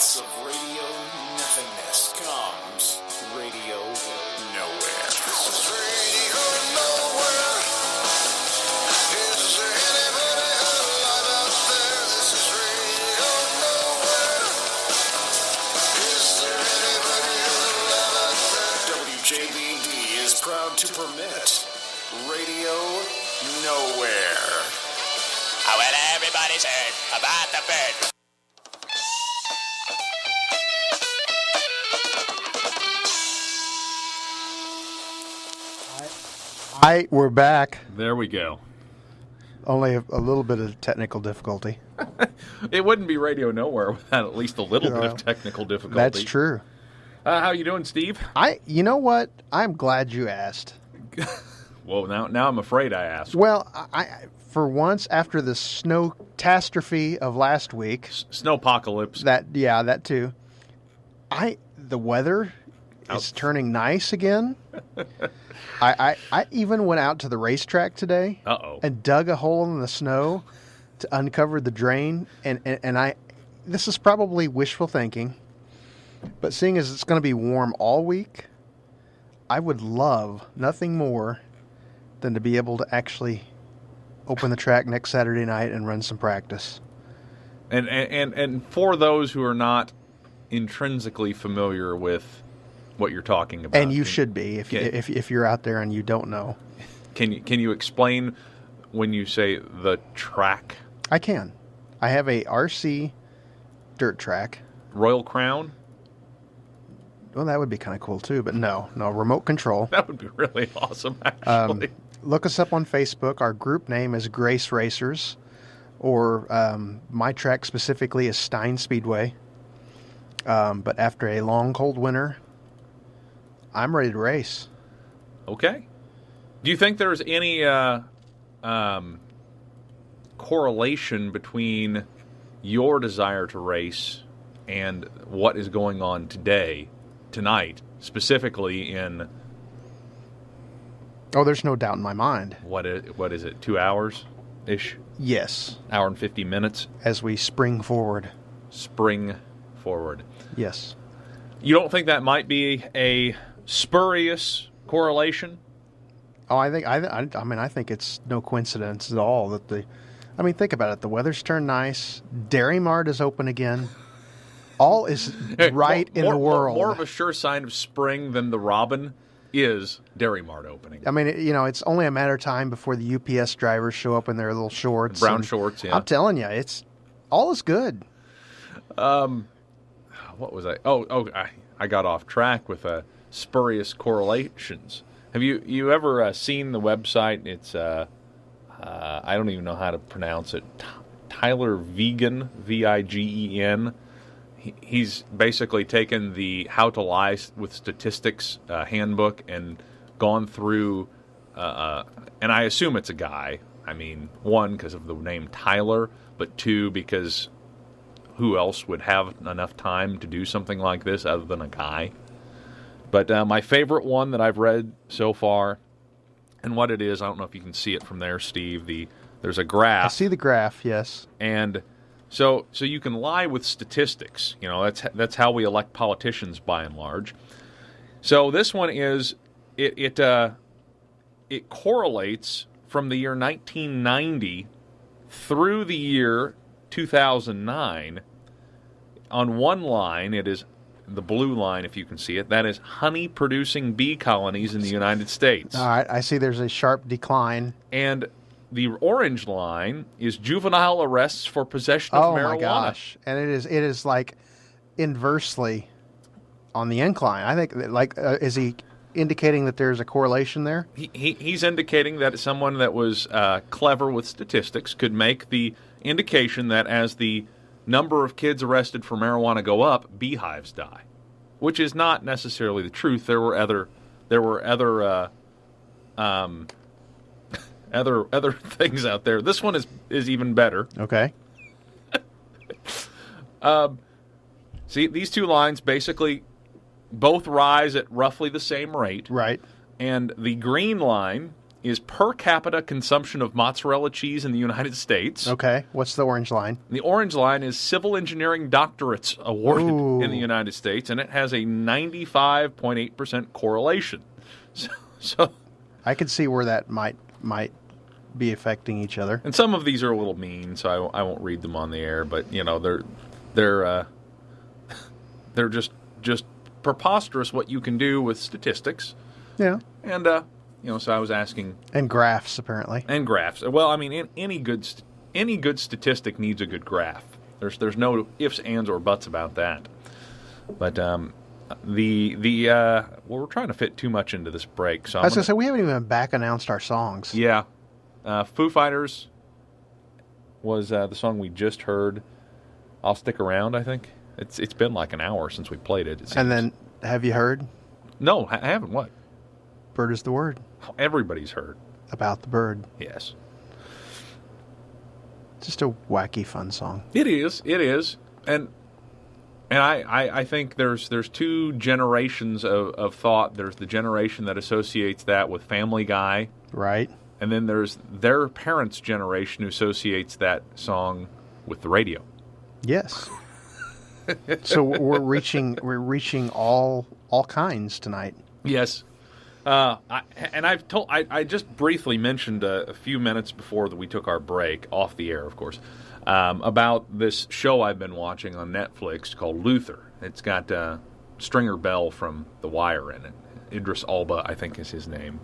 minutes of radio nothingness comes Radio Nowhere. This is Radio Nowhere. Is there anybody alive out there? This is Radio Nowhere. Is there anybody alive out there? WJBD is proud to permit Radio Nowhere. Oh, well, everybody's heard about the bird. We're back. There we go. Only a little bit of technical difficulty. It wouldn't be Radio Nowhere without at least a little bit of technical difficulty. That's true. How you doing, Steve? You know what? I'm glad you asked. Well, now I'm afraid I asked. Well, I for once, after the snow catastrophe of last week, Snowpocalypse. That too. The weather is turning nice again. I even went out to the racetrack today and dug a hole in the snow to uncover the drain. And this is probably wishful thinking, but seeing as it's going to be warm all week, I would love nothing more than to be able to actually open the track next Saturday night and run some practice. And for those who are not intrinsically familiar with what you're talking about, and you should be if you're out there and you don't know. Can you explain when you say the track? I can. I have a RC dirt track. Royal Crown? Well, that would be kind of cool too, but no, remote control. That would be really awesome, actually. Look us up on Facebook. Our group name is Grace Racers, or my track specifically is Stein Speedway. But after a long, cold winter, I'm ready to race. Okay. Do you think there's any correlation between your desire to race and what is going on tonight, specifically in... Oh, there's no doubt in my mind. What is it, 2 hours-ish? Yes. Hour and 50 minutes? As we spring forward. Spring forward. Yes. You don't think that might be a spurious correlation? Oh, I think it's no coincidence at all that think about it. The weather's turned nice. Dairy Mart is open again. All is right in the world. More of a sure sign of spring than the robin is Dairy Mart opening. I mean, it's only a matter of time before the UPS drivers show up in their little shorts. Brown shorts, yeah. I'm telling you, all is good. What was I? I got off track with spurious correlations. Have you ever seen the website? It's I don't even know how to pronounce it. Tyler Vigen, Vigen. He's basically taken the How to Lie with Statistics handbook and gone through, and I assume it's a guy. I mean, one, because of the name Tyler, but two, because who else would have enough time to do something like this other than a guy? But my favorite one that I've read so far, and what it is, I don't know if you can see it from there, Steve. There's a graph. I see the graph, yes. And so you can lie with statistics. That's how we elect politicians by and large. So this one is it correlates from the year 1990 through the year 2009. On one line, it is the blue line, if you can see it. That is honey-producing bee colonies in the United States. All right, I see there's a sharp decline. And the orange line is juvenile arrests for possession of marijuana. Oh, my gosh. And it is like inversely on the incline. I think, is he indicating that there's a correlation there? He's indicating that someone that was clever with statistics could make the indication that as the number of kids arrested for marijuana go up, beehives die, which is not necessarily the truth. There were other things out there. This one is even better. Okay. See, these two lines basically both rise at roughly the same rate. Right. And the green line is per capita consumption of mozzarella cheese in the United States. Okay. What's the orange line? The orange line is civil engineering doctorates awarded in the United States, and it has a 95.8% correlation. So I could see where that might be affecting each other. And some of these are a little mean, so I won't read them on the air. But they're just preposterous what you can do with statistics. Yeah. And so I was asking. And graphs, apparently. And graphs. Well, I mean, any good statistic needs a good graph. There's no ifs, ands, or buts about that. But we're trying to fit too much into this break. So I was going to say, we haven't even back announced our songs. Yeah. Foo Fighters was the song we just heard. I'll Stick Around, I think. It's been like an hour since we played it. And then, have you heard? No, I haven't. What? Bird is the Word. Everybody's heard. About the bird. Yes. Just a wacky, fun song. It is. And I think there's two generations of thought. There's the generation that associates that with Family Guy. Right. And then there's their parents' generation who associates that song with the radio. Yes. So we're reaching all kinds tonight. Yes. I just briefly mentioned a few minutes before that we took our break, off the air, of course, about this show I've been watching on Netflix called Luther. It's got Stringer Bell from The Wire in it. Idris Elba, I think, is his name.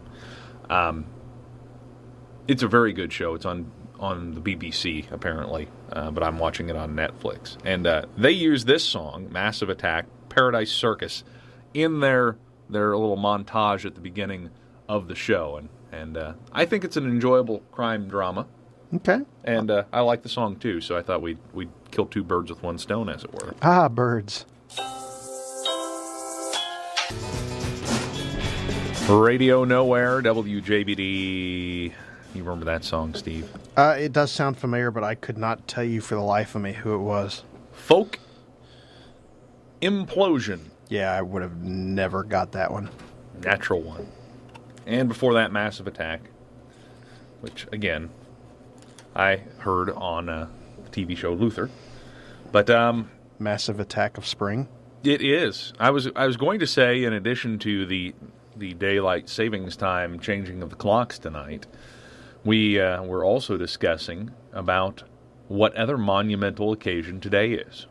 It's a very good show. It's on the BBC, apparently, but I'm watching it on Netflix. And they use this song, Massive Attack, Paradise Circus, in their little montage at the beginning of the show. And I think it's an enjoyable crime drama. Okay. And I like the song, too, so I thought we'd kill two birds with one stone, as it were. Ah, birds. Radio Nowhere, WJBD. You remember that song, Steve? It does sound familiar, but I could not tell you for the life of me who it was. Folk Implosion. Yeah, I would have never got that one. Natural One. And before that, Massive Attack, which, again, I heard on the TV show Luther. But Massive Attack of Spring? It is. I was going to say, in addition to the daylight savings time changing of the clocks tonight, we were also discussing about what other monumental occasion today is.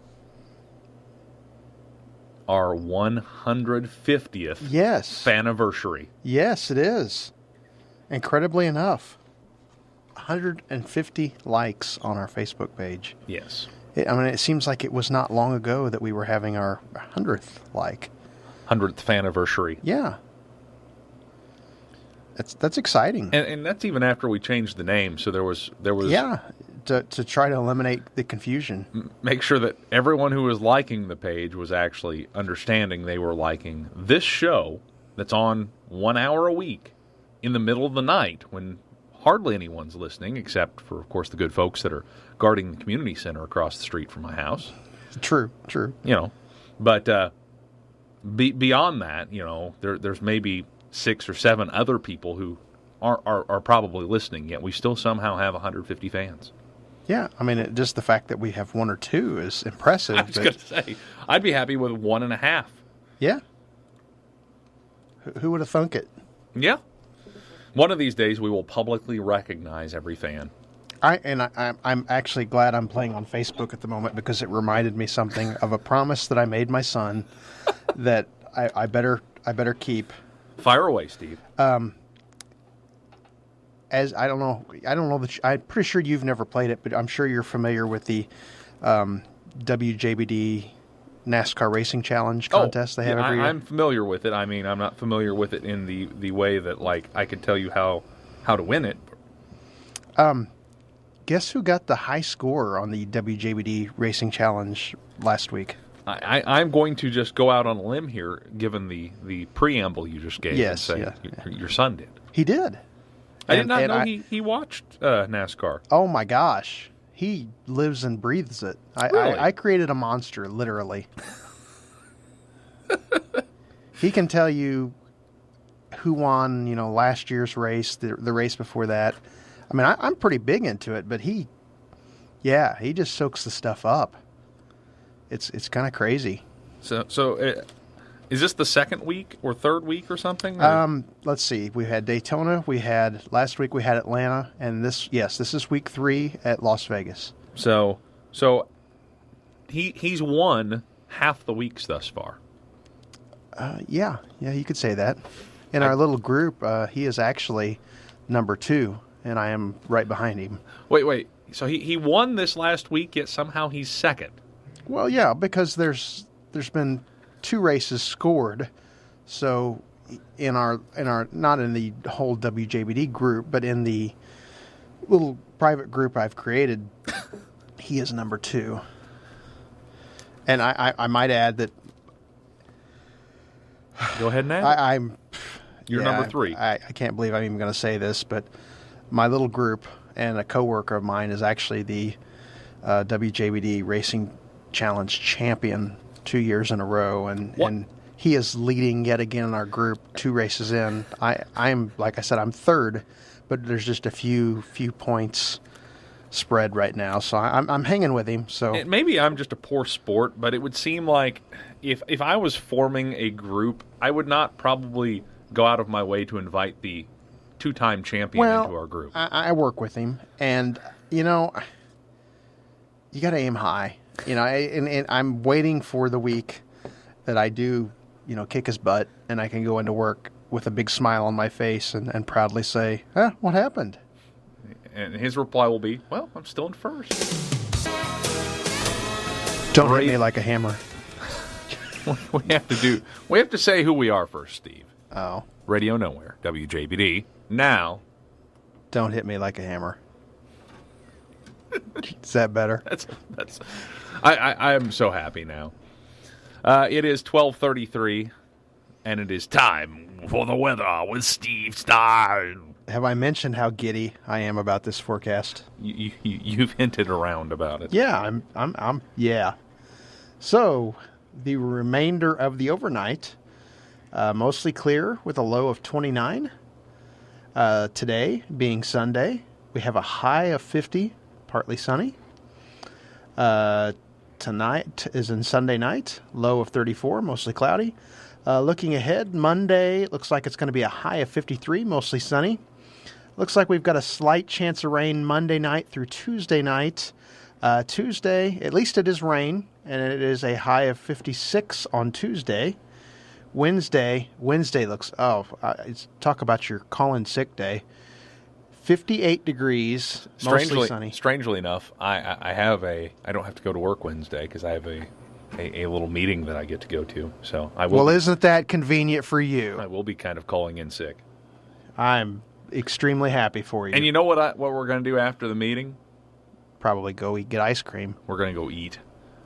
Our 150th anniversary. Yes, it is. Incredibly enough, 150 likes on our Facebook page. Yes. It seems like it was not long ago that we were having our 100th like. 100th anniversary. Yeah. That's exciting. And that's even after we changed the name, so there was yeah, to try to eliminate the confusion. Make sure that everyone who was liking the page was actually understanding they were liking this show that's on 1 hour a week in the middle of the night when hardly anyone's listening, except for, of course, the good folks that are guarding the community center across the street from my house. True. But beyond that, there's maybe 6 or 7 other people who are probably listening, yet we still somehow have 150 fans. Yeah, just the fact that we have 1 or 2 is impressive. I was going to say, I'd be happy with 1.5. Yeah. Who would have thunk it? Yeah. One of these days, we will publicly recognize every fan. I'm actually glad I'm playing on Facebook at the moment because it reminded me something of a promise that I made my son that I better keep. Fire away, Steve. As I don't know that I'm pretty sure you've never played it, but I'm sure you're familiar with the WJBD NASCAR Racing Challenge contest they have every year. I'm familiar with it. I'm not familiar with it in the way that I could tell you how to win it. Guess who got the high score on the WJBD Racing Challenge last week? I'm going to just go out on a limb here, given the preamble you just gave. Yes, and say your son did. He did. I did not know he watched NASCAR. Oh my gosh. He lives and breathes it. Really? I created a monster, literally. He can tell you who won, last year's race, the race before that. I mean, I'm pretty big into it, but he just soaks the stuff up. It's kind of crazy. So is this the second week or third week or something? Or? Let's see. We had Daytona. Last week we had Atlanta, and this is week 3 at Las Vegas. So he's won half the weeks thus far. Yeah, you could say that. In our little group, he is actually number 2, and I am right behind him. Wait. So he won this last week, yet somehow he's second. Well, yeah, because there's been 2 races scored. So in our not in the whole WJBD group, but in the little private group I've created, he is number 2. And I might add that. Go ahead and add. You're Yeah, number 3. I can't believe I'm even going to say this, but my little group and a coworker of mine is actually the WJBD Racing Challenge champion 2 years in a row, and he is leading yet again in our group 2 races in. I'm like I said, I'm third, but there's just a few points spread right now, so I'm hanging with him. So And maybe I'm just a poor sport, but it would seem like if I was forming a group, I would not probably go out of my way to invite the 2-time champion into our group. I work with him, and you got to aim high. And I'm waiting for the week that I do, kick his butt, and I can go into work with a big smile on my face and proudly say, what happened? And his reply will be, well, I'm still in first. Don't hit me like a hammer. We have to say who we are first, Steve. Oh. Radio Nowhere, WJBD. Now. Don't hit me like a hammer. Is that better? I am so happy now. It is 12:33, and it is time for the weather with Steve Stein. Have I mentioned how giddy I am about this forecast? You've hinted around about it. Yeah, I'm yeah. So, the remainder of the overnight, mostly clear with a low of 29. Today, being Sunday, we have a high of 50, partly sunny. Tonight is in Sunday night, low of 34, mostly cloudy. Looking ahead, Monday, it looks like it's going to be a high of 53, mostly sunny. Looks like we've got a slight chance of rain Monday night through Tuesday night. Tuesday, at least it is rain, and it is a high of 56 on Tuesday. Wednesday looks, talk about your call-in sick day. 58 degrees, mostly sunny. Strangely enough, I don't have to go to work Wednesday because I have a little meeting that I get to go to. So I will. Well, isn't that convenient for you? I will be kind of calling in sick. I'm extremely happy for you. And you know what we're going to do after the meeting? Probably go get ice cream. We're going to go eat.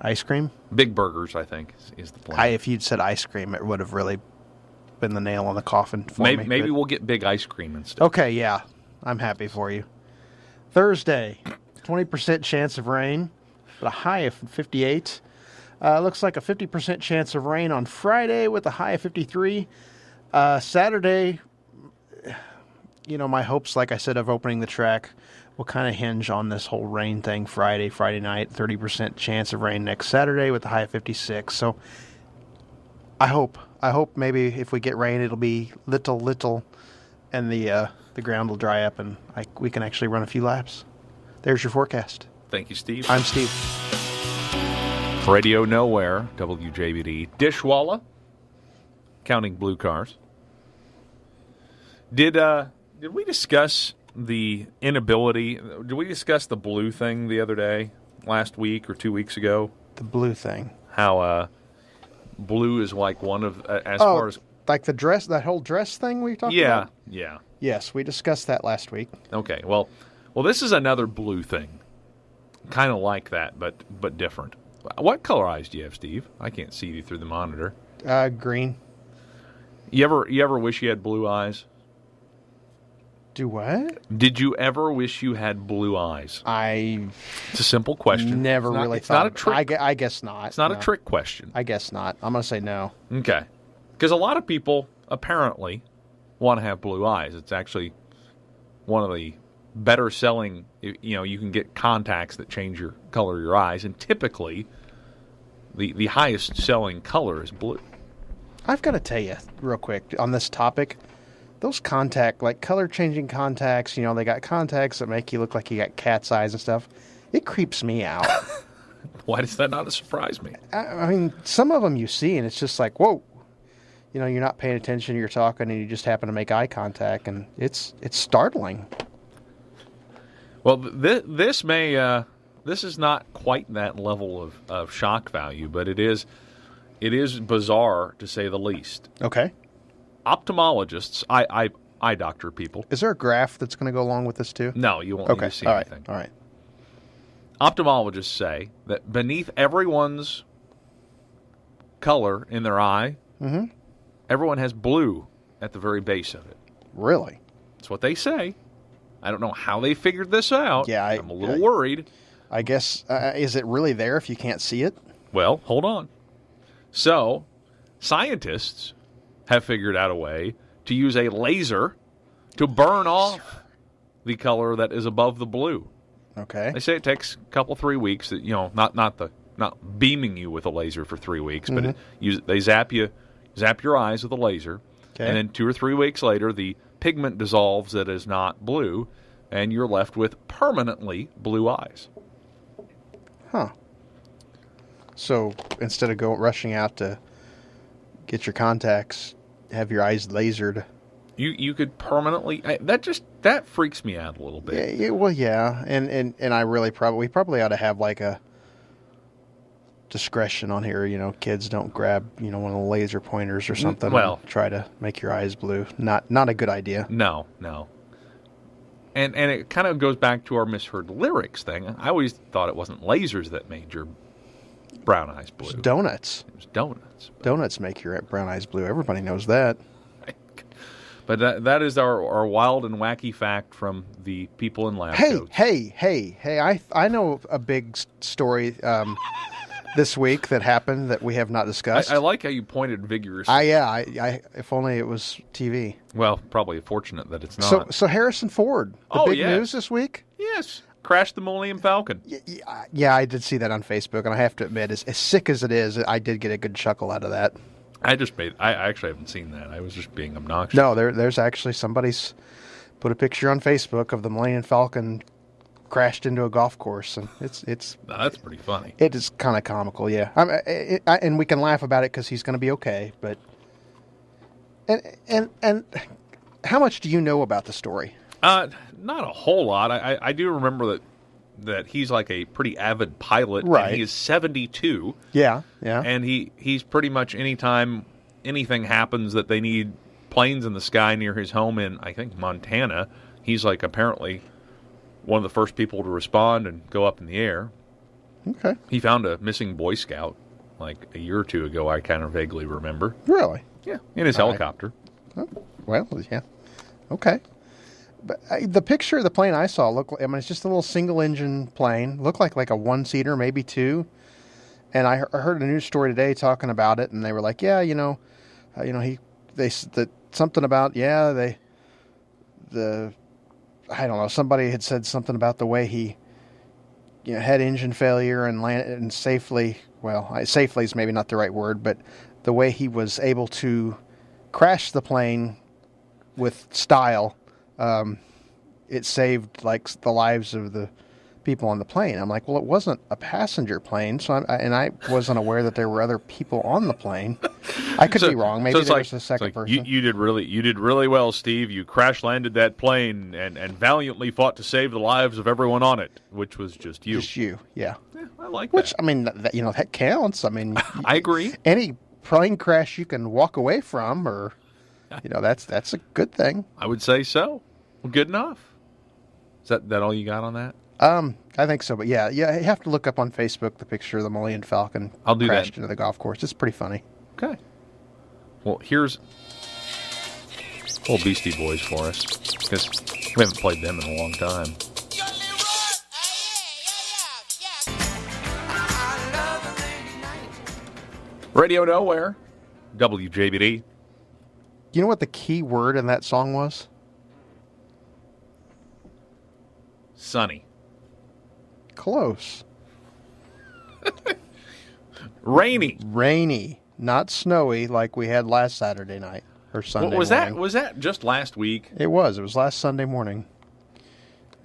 Ice cream? Big burgers, I think, is the plan. If you'd said ice cream, it would have really been the nail on the coffin for me. Maybe we'll get big ice cream instead. Okay, yeah. I'm happy for you. Thursday, 20% chance of rain, but a high of 58. Looks like a 50% chance of rain on Friday with a high of 53. Saturday, my hopes, like I said, of opening the track will kind of hinge on this whole rain thing Friday night. 30% chance of rain next Saturday with a high of 56. So I hope maybe if we get rain, it'll be little, and the ground will dry up, and we can actually run a few laps. There's your forecast. Thank you, Steve. I'm Steve. Radio Nowhere, WJBD. Dishwalla, counting blue cars. Did we discuss the inability? Did we discuss the blue thing the other day, last week or 2 weeks ago? The blue thing. How blue is like one of far as like the dress, that whole dress thing we talked about. Yeah. Yes, we discussed that last week. Okay. Well, this is another blue thing, kind of like that, but different. What color eyes do you have, Steve? I can't see you through the monitor. Green. You ever wish you had blue eyes? Do what? Did you ever wish you had blue eyes? It's a simple question. Never really it's thought. Not a trick. I guess not. It's not a trick question. I guess not. I'm going to say no. Okay. Because a lot of people, apparently, want to have blue eyes. It's actually one of the better selling, you can get contacts that change your color of your eyes, and typically the highest selling color is blue. I've got to tell you real quick on this topic, those color changing contacts, they got contacts that make you look like you got cat's eyes and stuff. It creeps me out. Why does that not surprise me? I mean, some of them you see and it's just like, whoa. You're not paying attention, you're talking, and you just happen to make eye contact, and it's startling. Well, this is not quite that level of shock value, but it is bizarre to say the least. Okay. Ophthalmologists, eye doctor people. Is there a graph that's going to go along with this too? No, you won't need to see anything. All right. Ophthalmologists say that beneath everyone's color in their eye, everyone has blue at the very base of it. Really? That's what they say. I don't know how they figured this out. Yeah, I'm a little worried. I guess, is it really there if you can't see it? Well, hold on. So, scientists have figured out a way to use a laser to burn off the color that is above the blue. Okay. They say it takes a couple, 3 weeks. Not beaming you with a laser for 3 weeks, but they zap your eyes with a laser, and then 2 or 3 weeks later, the pigment dissolves that is not blue, and you're left with permanently blue eyes. Huh. So instead of rushing out to get your contacts, have your eyes lasered. You could permanently. That freaks me out a little bit. Yeah. And we probably ought to have like a discretion on here. Kids don't grab one of the laser pointers or something. Well, and try to make your eyes blue. Not a good idea. No. And it kind of goes back to our misheard lyrics thing. I always thought it wasn't lasers that made your brown eyes blue. It was donuts. It was donuts. Donuts make your brown eyes blue. Everybody knows that. But that is our wild and wacky fact from the people in lab coats. Hey! I know a big story this week that happened that we have not discussed. I like how you pointed vigorously. If only it was TV. Well, probably fortunate that it's not. So Harrison Ford, the big news this week? Yes. Crashed the Millennium Falcon. Yeah, I did see that on Facebook, and I have to admit, as sick as it is, I did get a good chuckle out of that. I actually haven't seen that. I was just being obnoxious. No, there's actually somebody's put a picture on Facebook of the Millennium Falcon crashed into a golf course, and it's that's pretty funny. It is kind of comical, yeah. And we can laugh about it because he's going to be okay. But and how much do you know about the story? Not a whole lot. I do remember that he's like a pretty avid pilot. Right. And he is 72. Yeah. And he's pretty much anytime anything happens that they need planes in the sky near his home in, I think, Montana, he's like apparently one of the first people to respond and go up in the air. Okay. He found a missing Boy Scout like a year or two ago, I kind of vaguely remember. Really? Yeah, in his helicopter. Right. Oh, well, yeah. Okay. But the picture of the plane I saw it's just a little single-engine plane. Looked like a one-seater, maybe two. And I heard a news story today talking about it, and they were like, yeah, something about, I don't know, somebody had said something about the way he, had engine failure and landed and safely, safely is maybe not the right word, but the way he was able to crash the plane with style, it saved the lives of the people on the plane. I'm like, well, it wasn't a passenger plane, so I wasn't aware that there were other people on the plane. I could be wrong. Maybe there was a second person. You did really well, Steve. You crash landed that plane and valiantly fought to save the lives of everyone on it, which was just you. Just you, yeah. I like which, that. That counts. I agree. Any plane crash you can walk away from, or that's a good thing. I would say so. Well, good enough. Is that all you got on that? I think so, but yeah, you have to look up on Facebook the picture of the Millennium Falcon crashed into the golf course. It's pretty funny. Okay. Well, here's old Beastie Boys for us, because we haven't played them in a long time. Radio Nowhere, WJBD. You know what the key word in that song was? Sunny. Close. Rainy. Rainy, not snowy like we had last Saturday night or Sunday was morning. Was that just last week? It was. It was last Sunday morning.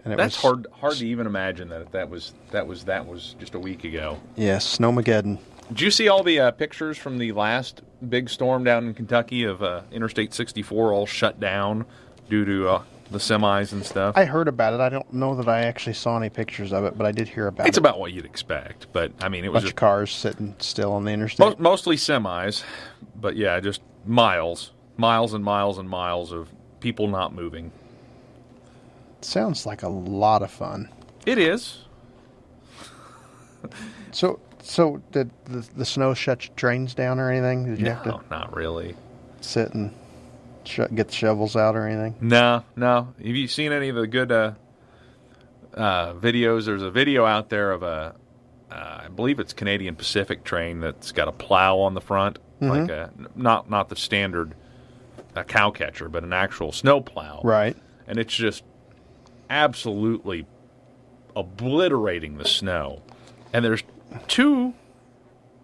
And That's hard to even imagine that was just a week ago. Yes, Snowmageddon. Did you see all the pictures from the last big storm down in Kentucky of Interstate 64 all shut down due to the semis and stuff? I heard about it. I don't know that I actually saw any pictures of it, but I did hear about it. It's about what you'd expect, but I mean, it was bunch of cars sitting still on the interstate. Mostly semis, but yeah, just miles and miles and miles of people not moving. Sounds like a lot of fun. It is. So did the snow shut your trains down or anything? Did you have to not really. sit and get the shovels out or anything? No. Have you seen any of the good videos? There's a video out there of I believe it's Canadian Pacific train that's got a plow on the front, like not the standard cow catcher, but an actual snow plow. Right. And it's just absolutely obliterating the snow. And there's two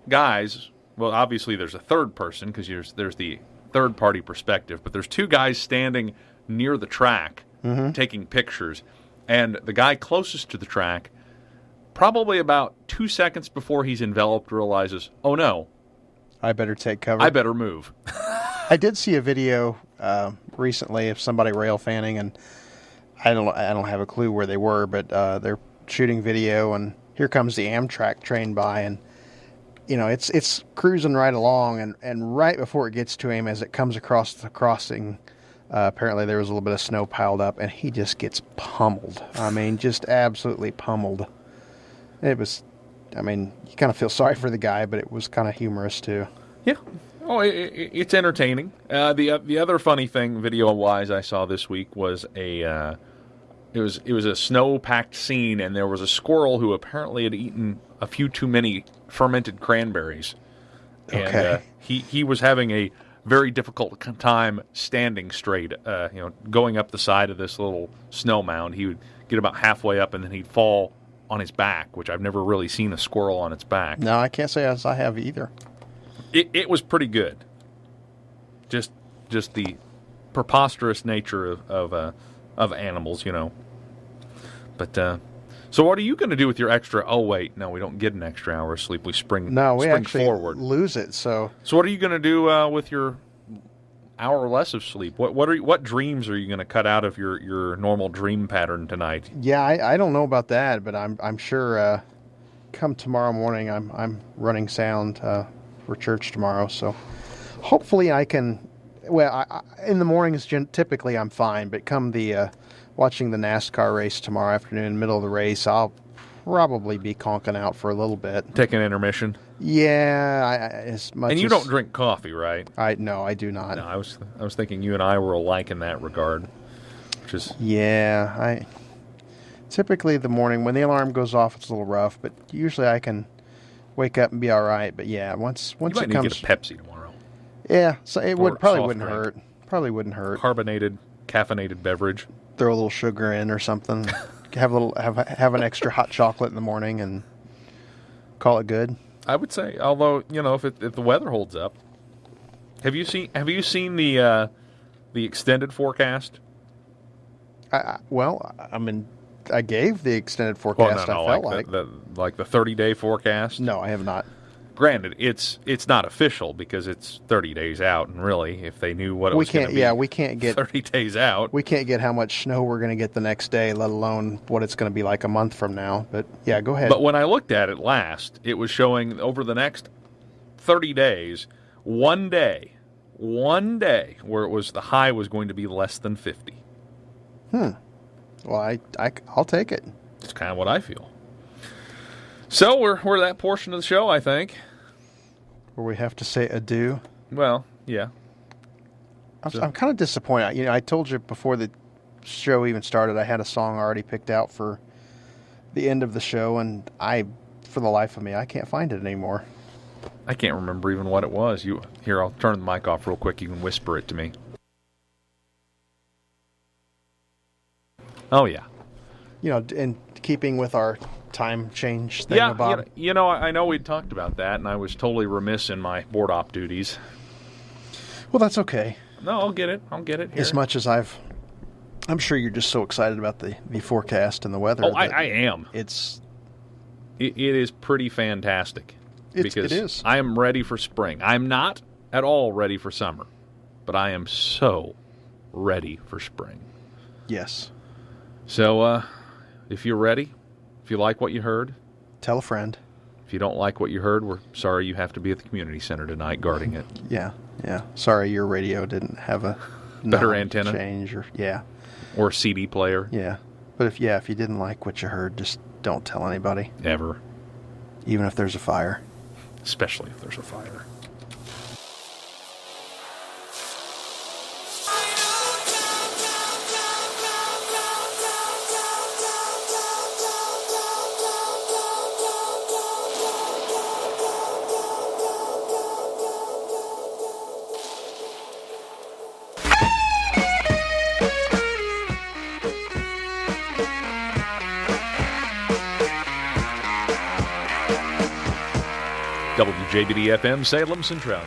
guys. Well, obviously there's a third person because there's the third-party perspective, but there's two guys standing near the track taking pictures. And the guy closest to the track, probably about 2 seconds before he's enveloped, realizes, oh no, I better take cover. I better move. I did see a video recently of somebody rail fanning, and I don't have a clue where they were, but they're shooting video, and here comes the Amtrak train by, and it's cruising right along, and right before it gets to him, as it comes across the crossing, apparently there was a little bit of snow piled up, and he just gets pummeled. I mean, just absolutely pummeled. It was, I mean, you kind of feel sorry for the guy, but it was kind of humorous too. Yeah. Oh, it's entertaining. The other funny thing, video-wise, I saw this week was it was a snow-packed scene, and there was a squirrel who apparently had eaten a few too many fermented cranberries. Okay. And he was having a very difficult time standing straight. Going up the side of this little snow mound, he would get about halfway up, and then he'd fall on his back, which I've never really seen a squirrel on its back. No, I can't say as I have either. It was pretty good. Just the preposterous nature of animals, But so what are you going to do with your extra? Oh wait, no, we don't get an extra hour of sleep. We spring actually forward. Lose it. So what are you going to do with your hour or less of sleep? What dreams are you going to cut out of your normal dream pattern tonight? Yeah, I don't know about that, but I'm sure. Come tomorrow morning, I'm running sound for church tomorrow, so hopefully I can. Well, in the mornings typically I'm fine, but come the watching the NASCAR race tomorrow afternoon, middle of the race, I'll probably be conking out for a little bit. Take an intermission. Yeah, as much. And you don't drink coffee, right? No, I do not. No, I was thinking you and I were alike in that regard. Which is I typically the morning when the alarm goes off, it's a little rough, but usually I can wake up and be all right. But yeah, once you might it need comes, to get a Pepsi tomorrow. Yeah, so it Or probably soft wouldn't drink. hurt. Probably wouldn't hurt. Carbonated, caffeinated beverage. Throw a little sugar in or something. have an extra hot chocolate in the morning and call it good. I would say, although if the weather holds up, have you seen the extended forecast? I gave the extended forecast. Well, no, I felt like the 30-day forecast. No, I have not. Granted, it's not official because it's 30 days out, and really, if they knew what it was going to be, we can't get 30 days out. We can't get how much snow we're going to get the next day, let alone what it's going to be like a month from now. But yeah, go ahead. But when I looked at it last, it was showing over the next 30 days, one day where it was the high was going to be less than 50. Well, I'll take it. It's kind of what I feel. So we're that portion of the show, I think. Where we have to say adieu. Well, yeah. I'm kind of disappointed. I told you before the show even started, I had a song already picked out for the end of the show, and for the life of me, I can't find it anymore. I can't remember even what it was. Here, I'll turn the mic off real quick. You can whisper it to me. Oh, yeah. In keeping with our time change thing, Yeah, Bob. I know we talked about that, and I was totally remiss in my board op duties. Well, that's okay. No, I'll get it here. As much as I'm sure you're just so excited about the forecast and the weather. Oh, I am. It is pretty fantastic. It is. I am ready for spring. I'm not at all ready for summer, but I am so ready for spring. Yes. So, if you're ready, if you like what you heard, tell a friend. If you don't like what you heard, we're sorry you have to be at the community center tonight guarding it. Yeah. Sorry your radio didn't have a better antenna change or a CD player. Yeah. But if you didn't like what you heard, just don't tell anybody. Ever. Even if there's a fire. Especially if there's a fire. WJBD FM, Salem, Centralia.